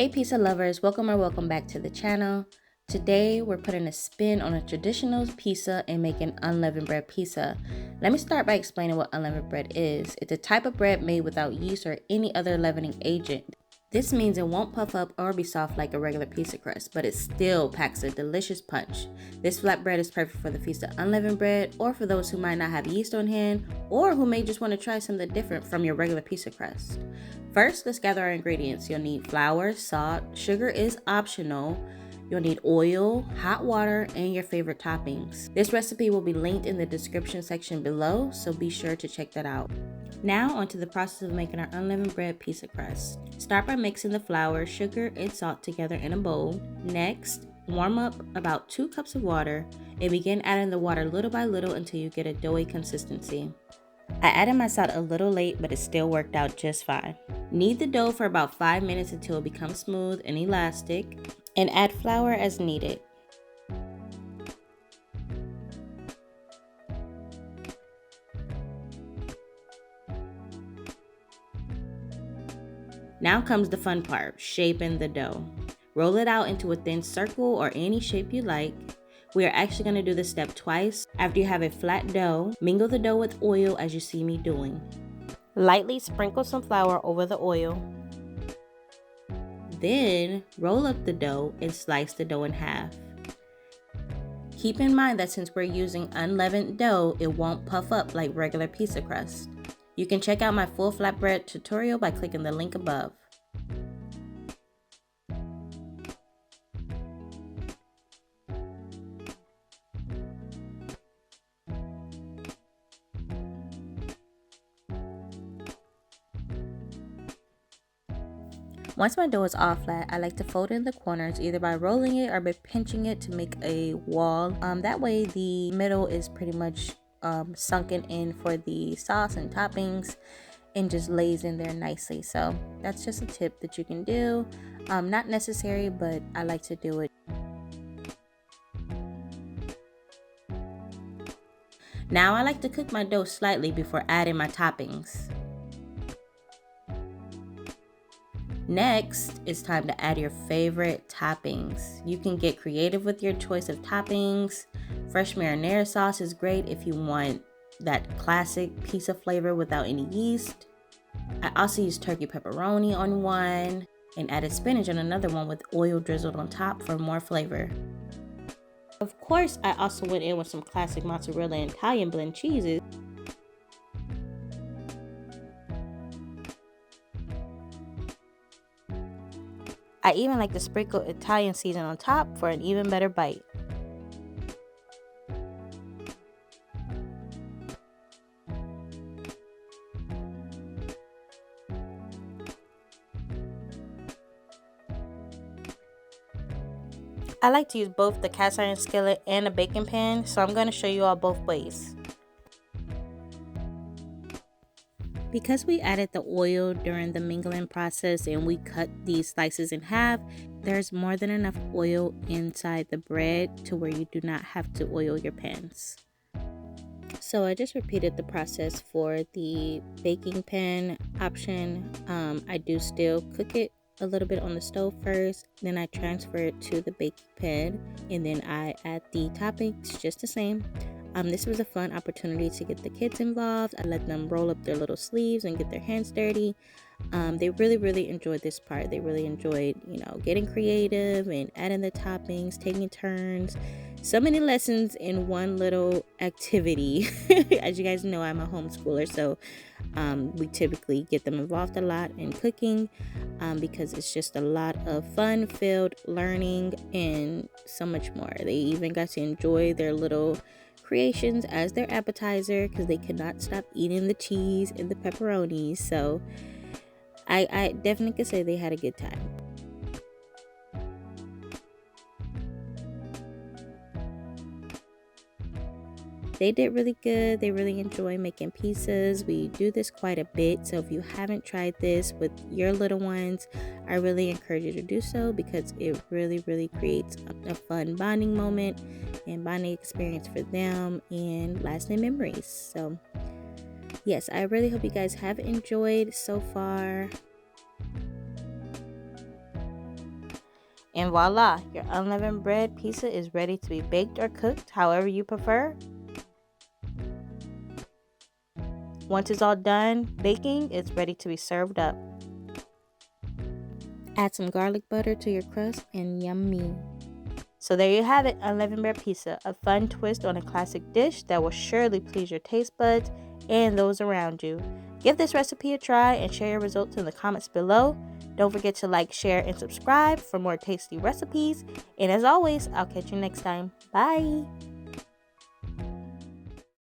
Hey pizza lovers, welcome back to the channel. Today we're putting a spin on a traditional pizza and making unleavened bread pizza. Let me start by explaining what unleavened bread is. It's a type of bread made without yeast or any other leavening agent. This means it won't puff up or be soft like a regular pizza crust, but it still packs a delicious punch. This flatbread is perfect for the Feast of Unleavened Bread, or for those who might not have yeast on hand, or who may just want to try something different from your regular pizza crust. First, let's gather our ingredients. You'll need flour, salt, sugar is optional. You'll need oil, hot water, and your favorite toppings. This recipe will be linked in the description section below, so be sure to check that out. Now onto the process of making our unleavened bread pizza crust. Start by mixing the flour, sugar, and salt together in a bowl. Next, warm up about 2 cups of water and begin adding the water little by little until you get a doughy consistency. I added my salt a little late, but it still worked out just fine. Knead the dough for about 5 minutes until it becomes smooth and elastic, and add flour as needed. Now comes the fun part, shaping the dough. Roll it out into a thin circle or any shape you like. We are actually going to do this step twice. After you have a flat dough, mingle the dough with oil as you see me doing. Lightly sprinkle some flour over the oil. Then roll up the dough and slice the dough in half. Keep in mind that since we're using unleavened dough, it won't puff up like regular pizza crust. You can check out my full flatbread tutorial by clicking the link above. Once my dough is all flat, I like to fold in the corners either by rolling it or by pinching it to make a wall. That way the middle is pretty much sunken in for the sauce and toppings and just lays in there nicely. So that's just a tip that you can do. Not necessary, but I like to do it. Now I like to cook my dough slightly before adding my toppings. Next, it's time to add your favorite toppings. You can get creative with your choice of toppings. Fresh marinara sauce is great if you want that classic pizza flavor without any yeast. I also use turkey pepperoni on one and added spinach on another one with oil drizzled on top for more flavor. Of course, I also went in with some classic mozzarella and Italian blend cheeses. I even like to sprinkle Italian season on top for an even better bite. I like to use both the cast iron skillet and a baking pan, so I'm going to show you all both ways. Because we added the oil during the mingling process and we cut these slices in half, there's more than enough oil inside the bread to where you do not have to oil your pans. So I just repeated the process for the baking pan option. I do still cook it a little bit on the stove first, then I transfer it to the baking pan, and then I add the toppings just the same. This was a fun opportunity to get the kids involved. I let them roll up their little sleeves and get their hands dirty. They really enjoyed this part. They really enjoyed, getting creative and adding the toppings, taking turns. So many lessons in one little activity. As you guys know, I'm a homeschooler, so we typically get them involved a lot in cooking because it's just a lot of fun-filled learning and so much more. They even got to enjoy their little creations as their appetizer because they could not stop eating the cheese and the pepperoni. So I definitely could say they had a good time. They did really good. They really enjoy making pizzas. We do this quite a bit. So if you haven't tried this with your little ones, I really encourage you to do so because it really creates a fun bonding moment and bonding experience for them and lasting memories. So yes, I really hope you guys have enjoyed so far. And voila, your unleavened bread pizza is ready to be baked or cooked, however you prefer. Once it's all done baking, it's ready to be served up. Add some garlic butter to your crust and yummy. So there you have it, unleavened bread pizza, a fun twist on a classic dish that will surely please your taste buds and those around you. Give this recipe a try and share your results in the comments below. Don't forget to like, share, and subscribe for more tasty recipes. And as always, I'll catch you next time. Bye!